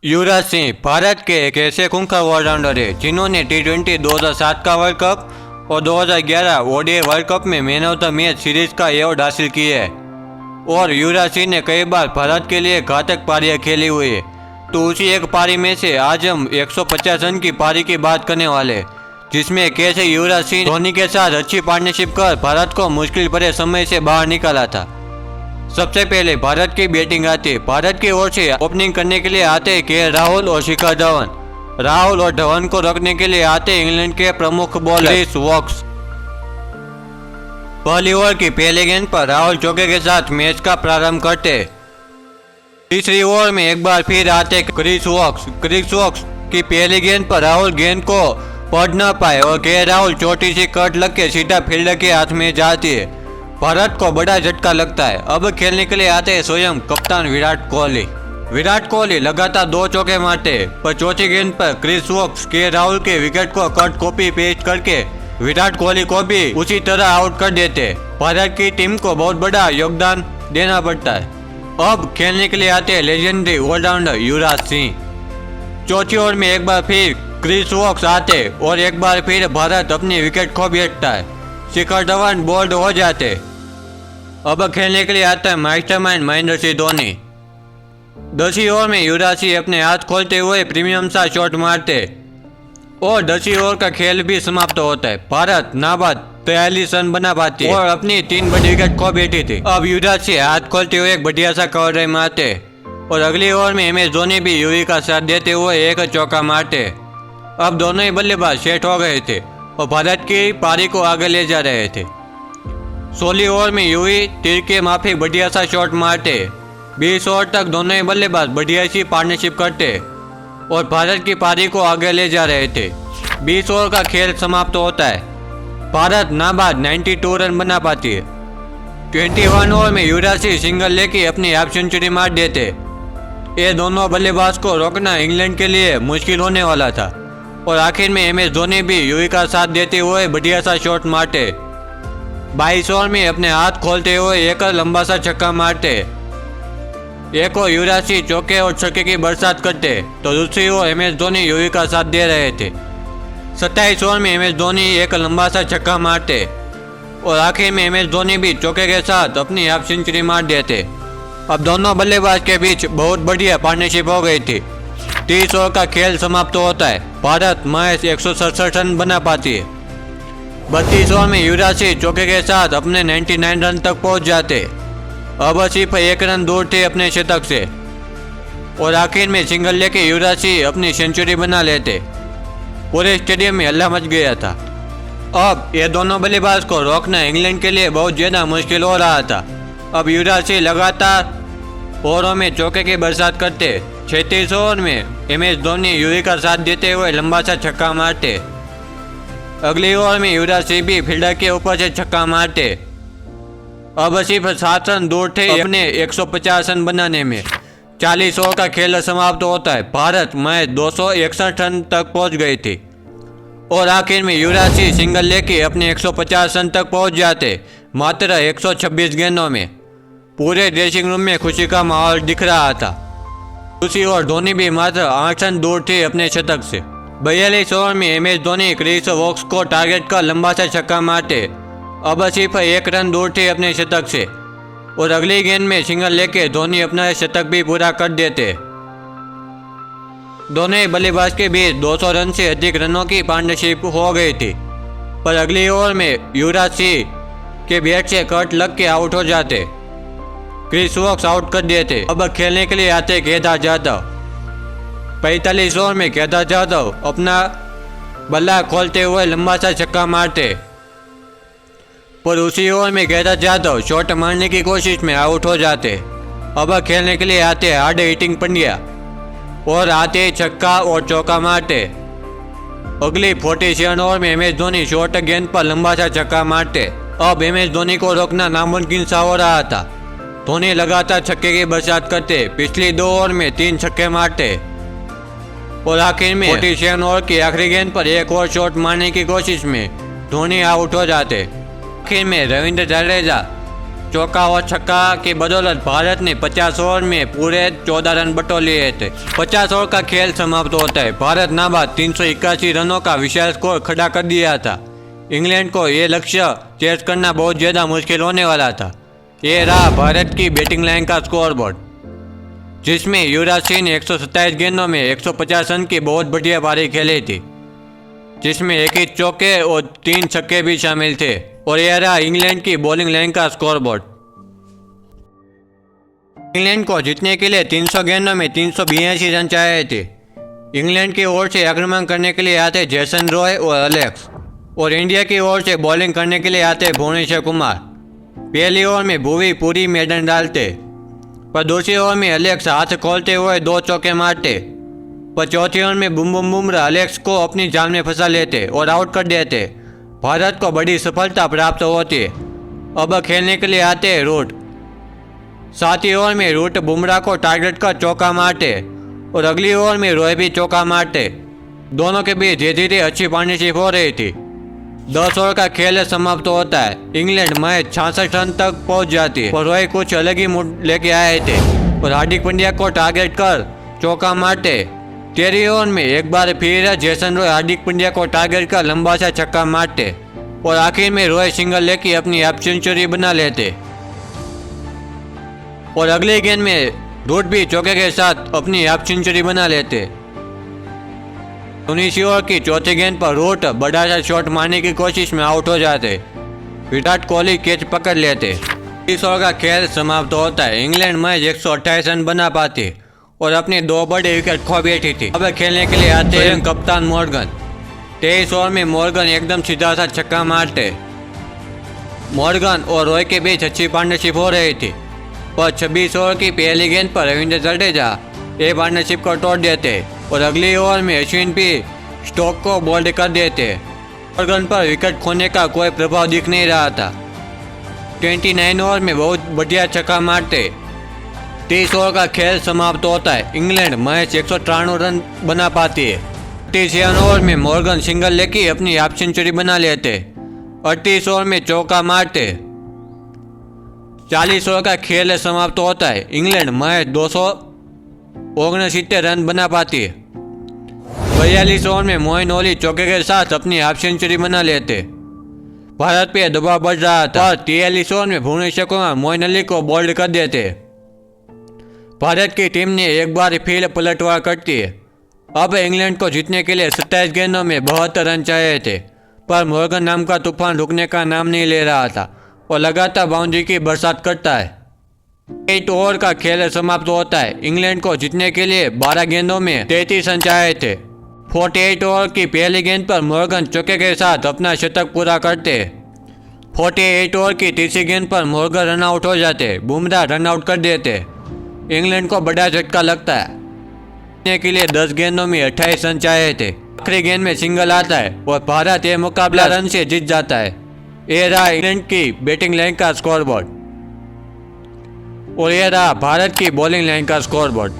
युवराज सिंह भारत के एक ऐसे खूंखार ऑलराउंडर है जिन्होंने टी20 2007 का वर्ल्ड कप और 2011 ओडीआई वर्ल्ड कप में man of the match series का अवार्ड हासिल किया है। और युवराज सिंह ने कई बार भारत के लिए घातक पारियां खेली हुई है। तो उसी एक पारी में से आज हम 150 रन की पारी की बात करने वाले हैं, जिसमें कैसे युवराज सिंह धोनी के साथ अच्छी पार्टनरशिप कर भारत को मुश्किल भरे समय से बाहर निकाला था। सबसे पहले भारत की बैटिंग आती है। भारत की ओर से ओपनिंग करने के लिए आते हैं के राहुल और शिखर धवन। राहुल और धवन को रोकने के लिए आते हैं इंग्लैंड के प्रमुख बॉलर क्रिस वोक्स। पहली ओवर की पहले गेंद पर राहुल चौके के साथ मैच का प्रारंभ करते। तीसरी ओवर में एक बार फिर आते क्रिस वोक्स की पहली गेंद पर राहुल गेंद को पढ़ न पाए और के राहुल छोटी सी कट लग के सीधा फील्डर के हाथ में जाती है। भारत को बड़ा झटका लगता है। अब खेलने के लिए आते हैं स्वयं कप्तान विराट कोहली। विराट कोहली लगातार 2 चौके मारते, पर चौथी गेंद पर क्रिस वोक्स के राहुल के विकेट को कट कॉपी पेस्ट करके विराट कोहली को भी उसी तरह आउट कर देते। भारत की टीम को बहुत बड़ा योगदान देना पड़ता है। अब खेलने के लिए आते हैं लेजेंडरी ऑलराउंडर युवराज सिंह। चौथी ओवर में एक बार फिर क्रिस वोक्स आते और एक बार फिर भारत अपनी विकेट खो बैठता है। शिखर धवन बोल्ड हो जाते। अब खेलने के लिए आता है मास्टरमाइंड महेंद्र सिंह धोनी। 10वीं ओवर में युवराज सिंह अपने हाथ खोलते हुए प्रीमियम सा शॉट मारते और 10वीं ओवर का खेल भी समाप्त होता है। भारत नाबाद 43 रन बना पाती है और अपनी 3 बड़ी विकेट खो बैठी थी। अब युवराज सिंह हाथ खोलते हुए एक बढ़िया सा कवर ड्राइव मारते और अगली ओवर में MS धोनी भी यूवी का साथ देते हुए एक चौका मारते। अब दोनों ही बल्लेबाज सेट हो गए थे और भारत की पारी को आगे ले जा रहे थे। 16वीं ओवर में यूवी तीर के माफिक बढ़िया सा शॉट मारते। 20 ओवर तक दोनों ही बल्लेबाज बढ़िया सी पार्टनरशिप करते और भारत की पारी को आगे ले जा रहे थे। 20 ओवर का खेल समाप्त होता है। भारत नाबाद 92 रन बना पाती है। 21 ओवर में युवराज सिंह सिंगल लेके अपनी हाफ सेंचुरी मार देते। ये दोनों बल्लेबाज को रोकना इंग्लैंड के लिए मुश्किल होने वाला था और आखिर में MS धोनी भी यूवी का साथ देते हुए बढ़िया सा शॉट मारते। 22 ओवर में अपने हाथ खोलते हुए एक लंबा सा छक्का मारते। एक और युवराज सिंह चौके और छक्के की बरसात करते तो दूसरी ओर MS धोनी यूवी का साथ दे रहे थे। 27 ओवर में MS धोनी एक लंबा सा छक्का मारते और आखिर में MS धोनी भी चौके के साथ अपनी हाफ सेंचुरी मार देते। अब दोनों बल्लेबाज के बीच बहुत बढ़िया पार्टनरशिप हो गई थी। 30 ओवर का खेल समाप्त होता है। भारत महज 167 रन बना पाती है। 32 ओवर में युवराज सिंह चौके के साथ अपने 99 रन तक पहुंच जाते। अब सिर्फ 1 रन दूर थे अपने शतक से और आखिर में सिंगल लेके युवराज सिंह अपनी सेंचुरी बना लेते। पूरे स्टेडियम में हल्ला मच गया था। अब ये दोनों बल्लेबाज को रोकना इंग्लैंड के लिए बहुत ज्यादा मुश्किल हो रहा था। अब युवराज सिंह लगातार ओवरों में चौके की बरसात करते। 36 ओवर में MS धोनी यूवी का साथ देते हुए लंबा सा छक्का मारते। अगली ओवर में युवराज सिंह भी फील्डर के ऊपर से छक्का मारते। अब सिर्फ 7 रन दूर थे अपने 150 रन बनाने में। 40 ओवर का खेल समाप्त होता है। भारत महज 261 रन तक पहुंच गई थी और आखिर में युवराज सिंह सिंगल लेके अपने 150 रन तक पहुंच जाते मात्र 126 गेंदों में। पूरे ड्रेसिंग रूम में खुशी का माहौल दिख रहा था। दूसरी ओर धोनी भी मात्र 8 रन दूर थे अपने शतक से। 42 ओवर में MS धोनी क्रिस वोक्स को टारगेट का लंबा सा छक्का मारते। अब सिर्फ 1 रन दूर थे अपने शतक से और अगली गेंद में सिंगल लेके धोनी अपना शतक भी पूरा कर देते। दोनों ही बल्लेबाज के बीच 200 रन से अधिक रनों की पार्टनरशिप हो गई थी, पर अगली ओवर में युवराज सिंह के बैट से कट लग के आउट हो जाते। क्रिस वोक्स आउट कर देते। अब खेलने के लिए आते केदार जाधव। 45 ओवर में केदार जाधव अपना बल्ला खोलते हुए लंबा सा छक्का मारते, पर उसी ओवर में केदार जाधव शॉट मारने की कोशिश में आउट हो जाते। अब खेलने के लिए आते हार्ड हिटिंग पंड्या और आते छक्का और चौका मारते। अगली 47 ओवर में MS धोनी शॉर्ट गेंद पर लंबा सा छक्का मारते। अब MS धोनी को रोकना नामुमकिन सा हो रहा था। धोनी लगातार छक्के की बरसात करते। पिछली 2 ओवर में 3 छक्के मारते और आखिर में 47 ओवर की आखिरी गेंद पर एक और शॉट मारने की कोशिश में धोनी आउट हो जाते। आखिर में रविंद्र जडेजा चौका और छक्का की बदौलत भारत ने 50 ओवर में पूरे 14 रन बटोर लिए थे। 50 ओवर का खेल समाप्त होता है। भारत नाबाद 381 रनों का विशाल स्कोर खड़ा कर दिया था। इंग्लैंड को ये लक्ष्य चेस करना बहुत ज़्यादा मुश्किल होने वाला था। ये रहा भारत की बैटिंग लाइन का स्कोरबोर्ड, जिसमें युवराज सिंह ने 127 गेंदों में 150 रन की बहुत बढ़िया पारी खेली थी, जिसमें 21 चौके और 3 छक्के भी शामिल थे। और यह रहा इंग्लैंड की बॉलिंग लाइन का स्कोरबोर्ड। इंग्लैंड को जीतने के लिए 300 गेंदों में 382 रन चाहिए थे। इंग्लैंड की ओर से आक्रमण करने के लिए आते जेसन रॉय और एलेक्स, और इंडिया की ओर से बॉलिंग करने के लिए आते भुवनेश्वर कुमार। पहली ओवर में भुवी पूरी मैदान डालते, पर दूसरी ओवर में एलेक्स हाथ खोलते हुए 2 चौके मारते, पर चौथी ओवर में बुमराह एलेक्स को अपनी जाल में फंसा लेते और आउट कर देते। भारत को बड़ी सफलता प्राप्त होती। अब खेलने के लिए आते रूट। 7वीं ओवर में रूट बुमराह को टारगेट कर चौका मारते और अगली ओवर में रॉय भी चौका मारते। दोनों के बीच धीरे धीरे अच्छी पार्टनरशिप हो रही थी। 10 ओवर का खेल समाप्त होता है। इंग्लैंड मैच 66 रन तक पहुंच जाती है और रॉय कुछ अलग ही मूड लेके आए थे और हार्दिक पांड्या को टारगेट कर चौका मारते। 13वीं ओवर में एक बार फिर जेसन रॉय हार्दिक पांड्या को टारगेट कर लंबा सा छक्का मारते और आखिर में रॉय सिंगल लेके अपनी हाफ सेंचुरी बना लेते और अगले गेंद में रूट भी चौके के साथ अपनी हाफ सेंचुरी बना लेते। 19वीं ओवर की चौथी गेंद पर रूट बड़ा सा शॉट मारने की कोशिश में आउट हो जाते। विराट कोहली कैच पकड़ लेते। 20 ओवर का खेल समाप्त होता है। इंग्लैंड मैच 128 रन बना पाती और अपने 2 बड़े विकेट खो बैठी थी। अब खेलने के लिए आते हैं कप्तान मॉर्गन। 23 ओवर में मॉर्गन एकदम सीधा सा छक्का मारते। मॉर्गन और रॉय के बीच अच्छी पार्टनरशिप हो रही थी, पर 26 ओवर की पहली गेंद पर रविंद्र जडेजा ये पार्टनरशिप को तोड़ देते और अगली ओवर में अश्विन भी स्टोक को बोल्ड कर देते। मॉर्गन पर विकेट खोने का कोई प्रभाव दिख नहीं रहा था। 29 ओवर में बहुत बढ़िया छक्का मारते। 30 ओवर का खेल समाप्त होता है। इंग्लैंड मैच 193 रन बना पाती है। 37 ओवर में मॉर्गन सिंगल लेके अपनी हाफ सेंचुरी बना लेते। 38 ओवर में चौका मारते। 40 ओवर का खेल समाप्त होता है। इंग्लैंड मैच 269 रन बना पाती है। 42 ओवर में मोइन अली चौके के साथ अपनी हाफ सेंचुरी बना लेते। भारत पे दबाव बढ़ रहा था और 43 ओवर में भुवनेश्वर कुमार मोइन अली को बोल्ड कर देते। भारत की टीम ने एक बार फिर पलटवार करती है। अब इंग्लैंड को जीतने के लिए 27 गेंदों में 72 रन चाहिए थे, पर मॉर्गन नाम का तूफान रुकने का नाम नहीं ले रहा था और लगातार बाउंड्री की बरसात करता है। 8 ओवर का खेल समाप्त होता है। इंग्लैंड को जीतने के लिए 12 गेंदों में 33 रन चाहिए थे। 48 ओवर की पहली गेंद पर मॉर्गन चौके के साथ अपना शतक पूरा करते। 48 ओवर की तीसरी गेंद पर मॉर्गन रन आउट हो जाते। बुमराह रन आउट कर देते। इंग्लैंड को बड़ा झटका लगता है। जीतने के लिए 10 गेंदों में 28 रन चाहिए थे। आखिरी गेंद में सिंगल आता है और भारत ये मुकाबला रन से जीत जाता है। ये रहा इंग्लैंड की बैटिंग लाइन का स्कोरबोर्ड और ये रहा भारत की बॉलिंग लाइन का स्कोरबोर्ड।